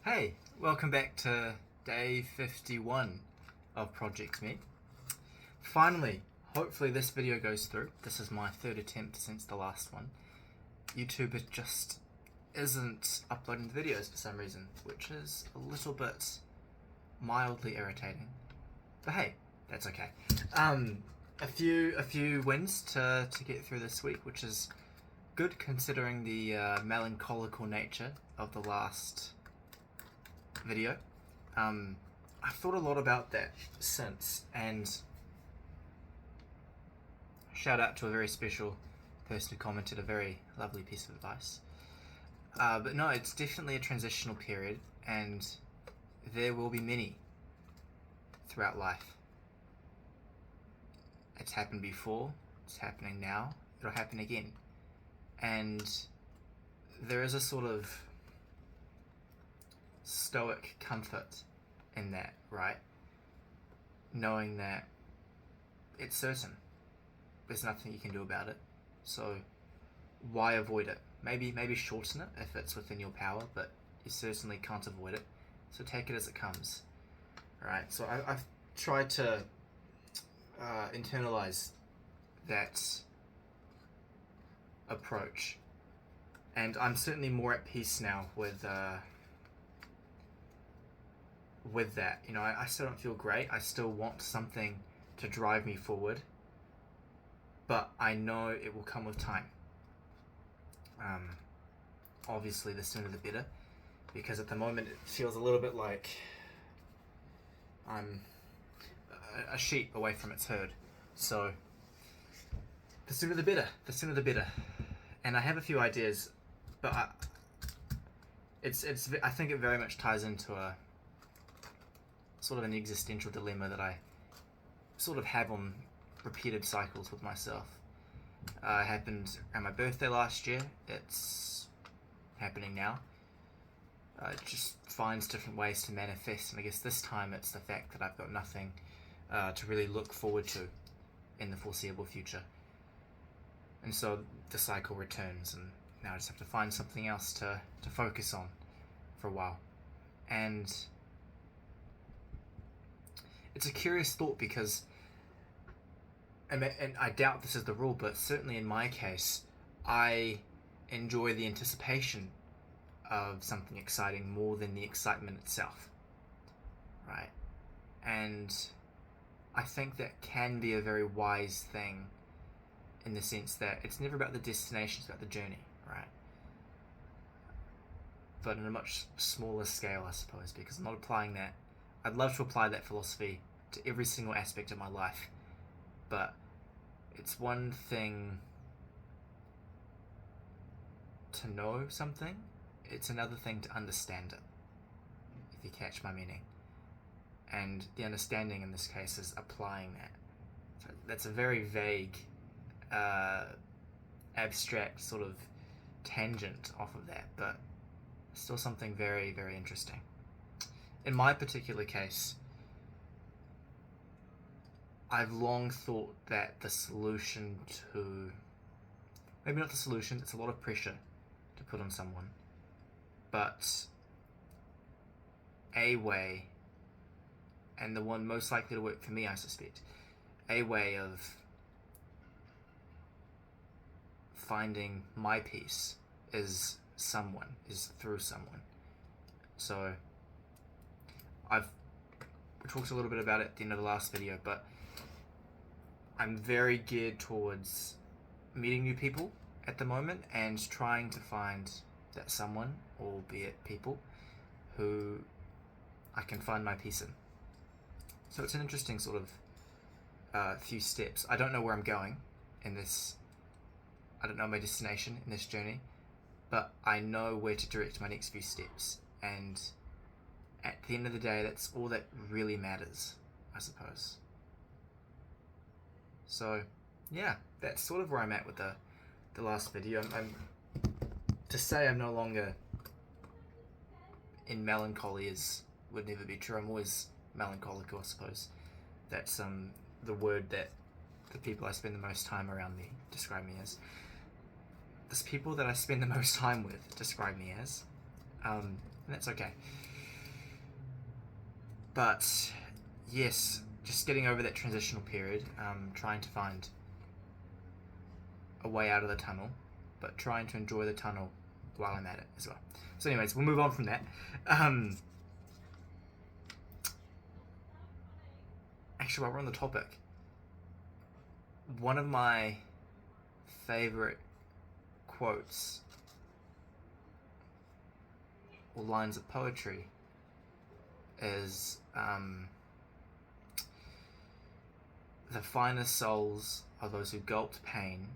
Hey, welcome back to day 51 of Project Me. Finally, hopefully this video goes through. This is my third attempt since the last one. YouTube just isn't uploading the videos for some reason, which is a little bit mildly irritating. But hey, that's okay. A few wins to get through this week, which is good considering the melancholical nature of the last video. I've thought a lot about that since, and shout out to a very special person who commented a very lovely piece of advice. But no, it's definitely a transitional period, and there will be many throughout life. It's happened before, it's happening now, it'll happen again. And there is a sort of stoic comfort in that, right? Knowing that it's certain. There's nothing you can do about it. So why avoid it? Maybe shorten it if it's within your power, but you certainly can't avoid it. So take it as it comes. Alright, so I've tried to internalize that approach. And I'm certainly more at peace now with that. You know, I still don't feel great. I still want something to drive me forward, but I know it will come with time. Obviously, the sooner the better, because at the moment it feels a little bit like I'm a sheep away from its herd. So the sooner the better. The sooner the better. And I have a few ideas, but I think it very much ties into a sort of an existential dilemma that I sort of have on repeated cycles with myself. It happened around my birthday last year. It's happening now. It just finds different ways to manifest, and I guess this time it's the fact that I've got nothing to really look forward to in the foreseeable future. And so the cycle returns, and now I just have to find something else to focus on for a while. And it's a curious thought because, and I doubt this is the rule, but certainly in my case, I enjoy the anticipation of something exciting more than the excitement itself, right? And I think that can be a very wise thing in the sense that it's never about the destination, it's about the journey, right? But on a much smaller scale, I suppose, because I'm not applying that. I'd love to apply that philosophy to every single aspect of my life, but it's one thing to know something, it's another thing to understand it, if you catch my meaning. And the understanding in this case is applying that. So that's a very vague, abstract sort of tangent off of that, but still something very, very interesting. In my particular case, I've long thought that the solution to, maybe not the solution, it's a lot of pressure to put on someone, but a way, and the one most likely to work for me, I suspect, a way of finding my peace is through someone. So we talked a little bit about it at the end of the last video, but I'm very geared towards meeting new people at the moment and trying to find that someone, albeit people, who I can find my peace in. So it's an interesting sort of few steps. I don't know where I'm going in this. I don't know my destination in this journey, but I know where to direct my next few steps. And at the end of the day, that's all that really matters, I suppose. So, yeah, that's sort of where I'm at with the last video. To say I'm no longer in melancholy would never be true. I'm always melancholic, I suppose. That's the word that the people I spend the most time around me describe me as. The people that I spend the most time with describe me as. And that's okay. But yes, just getting over that transitional period, trying to find a way out of the tunnel, but trying to enjoy the tunnel while I'm at it as well. So anyways, we'll move on from that. Actually, while we're on the topic, one of my favorite quotes or lines of poetry is the finest souls are those who gulped pain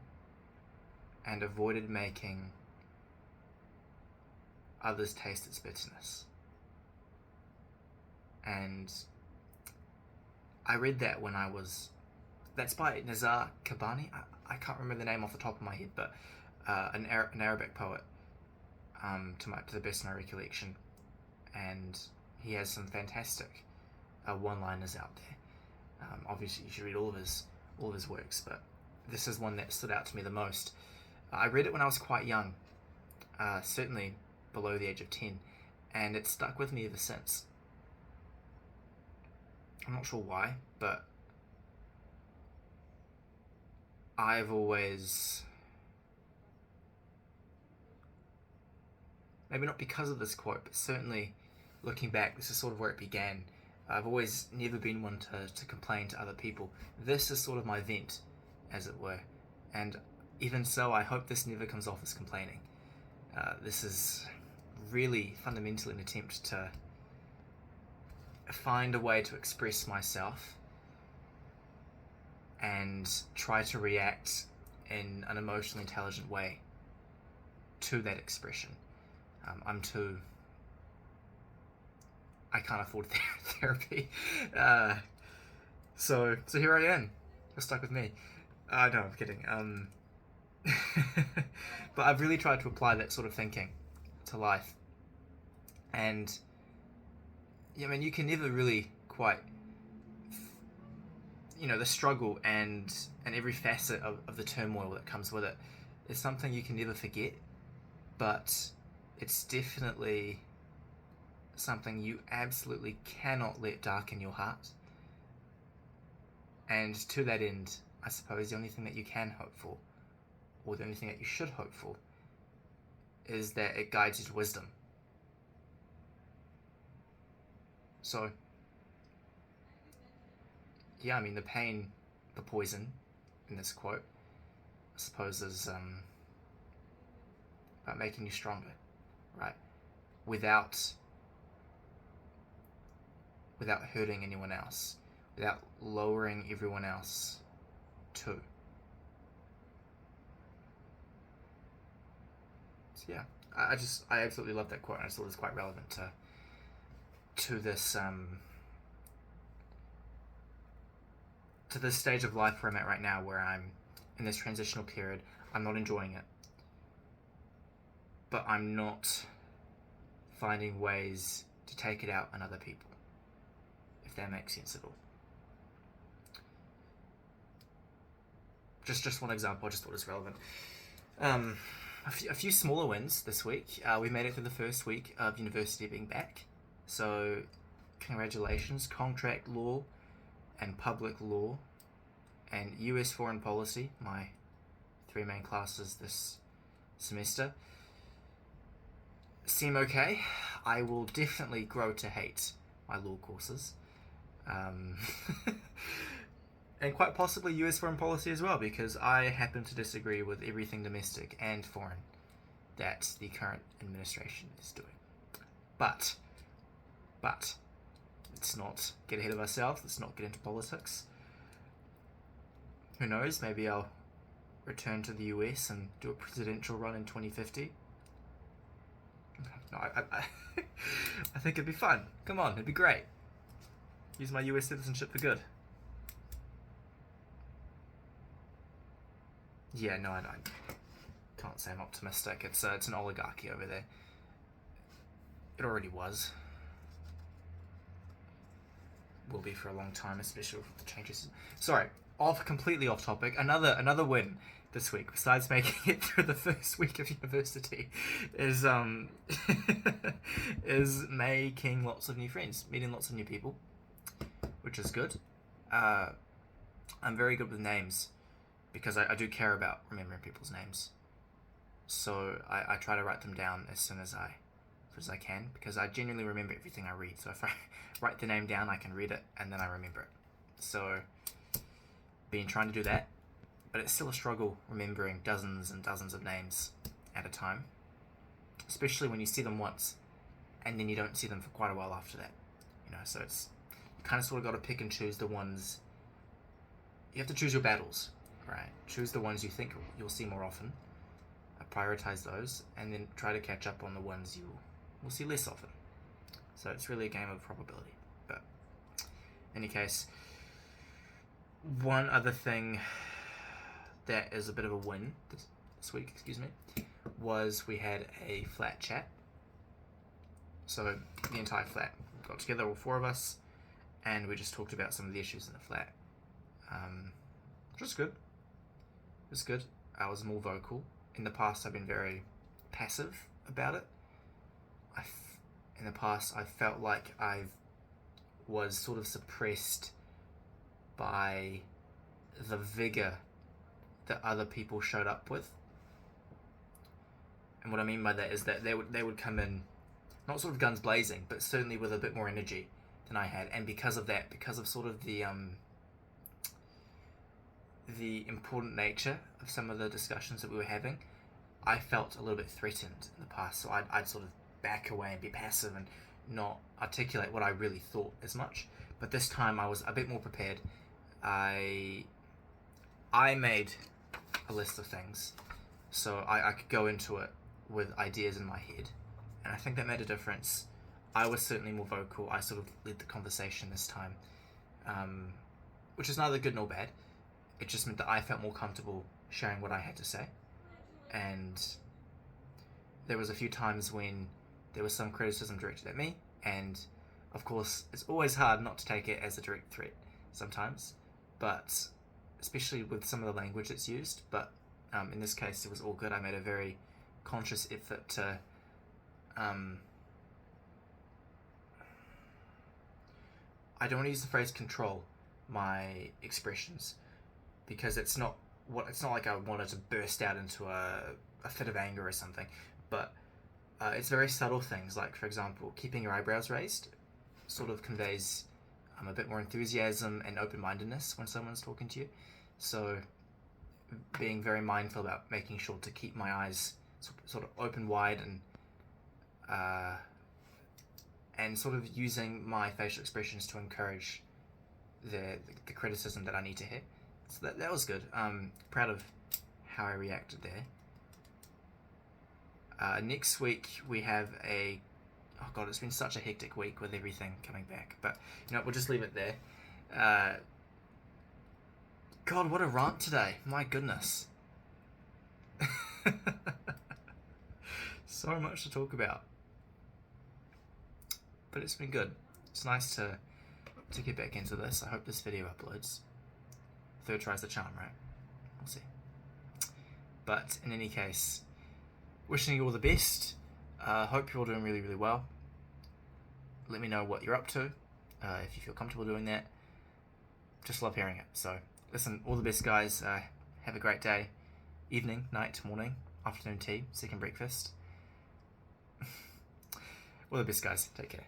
and avoided making others taste its bitterness. And I read that when I was... That's by Nizar Kabani. I can't remember the name off the top of my head, but an Arabic poet, to the best of my recollection. And he has some fantastic one-liners out there. Obviously, you should read all of his works, but this is one that stood out to me the most. I read it when I was quite young, certainly below the age of 10, and it stuck with me ever since. I'm not sure why, but I've always, maybe not because of this quote, but certainly looking back, this is sort of where it began. I've always never been one to complain to other people. This is sort of my vent, as it were. And even so, I hope this never comes off as complaining. This is really fundamentally an attempt to find a way to express myself and try to react in an emotionally intelligent way to that expression. I can't afford therapy. So here I am. You're stuck with me. No, I'm kidding. But I've really tried to apply that sort of thinking to life. And I mean, you can never really quite, the struggle and every facet of the turmoil that comes with it is something you can never forget, but it's definitely something you absolutely cannot let darken your heart. And to that end, I suppose the only thing that you can hope for, or the only thing that you should hope for, is that it guides you to wisdom. So, yeah, I mean, the pain, the poison in this quote, I suppose, is about making you stronger, right? Without hurting anyone else, without lowering everyone else too. So yeah, I absolutely love that quote, and I thought it was quite relevant to this to this stage of life where I'm at right now, where I'm in this transitional period. I'm not enjoying it, but I'm not finding ways to take it out on other people, if that makes sense at all. Just one example, I just thought it was relevant. A few smaller wins this week. We made it through the first week of university being back, so congratulations. Contract law and public law and US foreign policy, my three main classes this semester, seem okay. I will definitely grow to hate my law courses. And quite possibly US foreign policy as well, because I happen to disagree with everything domestic and foreign that the current administration is doing. But, let's not get ahead of ourselves, let's not get into politics. Who knows, maybe I'll return to the US and do a presidential run in 2050. No, I think it'd be fun. Come on, it'd be great. Use my US citizenship for good. Yeah, no, I can't say I'm optimistic. It's an oligarchy over there. It already was. Will be for a long time, especially with the changes. Sorry, completely off topic. Another win this week, besides making it through the first week of university, is is making lots of new friends, meeting lots of new people, which is good. I'm very good with names because I do care about remembering people's names. So I try to write them down as soon as I can, because I genuinely remember everything I read. So if I write the name down, I can read it and then I remember it. So been trying to do that, but it's still a struggle remembering dozens and dozens of names at a time, especially when you see them once and then you don't see them for quite a while after that. So it's you kind of sort of got to pick and choose the ones. You have to choose your battles, right? Choose the ones you think you'll see more often, prioritize those, and then try to catch up on the ones you will see less often. So it's really a game of probability. But in any case, one other thing that is a bit of a win this week, was we had a flat chat. So the entire flat got together, all four of us, and we just talked about some of the issues in the flat. Which was good. It was good. I was more vocal. In the past, I've been very passive about it. In the past, I felt like I was sort of suppressed by the vigor that other people showed up with. And what I mean by that is that they would come in, not sort of guns blazing, but certainly with a bit more energy than I had. And because of that, because of sort of the important nature of some of the discussions that we were having, I felt a little bit threatened in the past. So I'd sort of back away and be passive and not articulate what I really thought as much. But this time I was a bit more prepared. I made a list of things, so I could go into it with ideas in my head, and I think that made a difference. I was certainly more vocal. I sort of led the conversation this time, which is neither good nor bad. It just meant that I felt more comfortable sharing what I had to say, and there was a few times when there was some criticism directed at me, and of course it's always hard not to take it as a direct threat sometimes, but especially with some of the language that's used. But in this case, it was all good. I made a very conscious effort to I don't want to use the phrase control my expressions, because it's not like I wanted to burst out into a fit of anger or something, but it's very subtle things, like, for example, keeping your eyebrows raised sort of conveys a bit more enthusiasm and open-mindedness when someone's talking to you. So being very mindful about making sure to keep my eyes sort of open wide, and sort of using my facial expressions to encourage the criticism that I need to hear. So that was good. Proud of how I reacted there. Next week we have oh god, it's been such a hectic week with everything coming back, but we'll just leave it there. God, what a rant today. My goodness. So much to talk about. But it's been good. It's nice to get back into this. I hope this video uploads. Third tries the charm, right? We'll see. But in any case, wishing you all the best. Hope you're all doing really, really well. Let me know what you're up to, if you feel comfortable doing that. Just love hearing it. So, listen, all the best, guys. Have a great day. Evening, night, morning, afternoon tea, second breakfast. All the best, guys. Take care.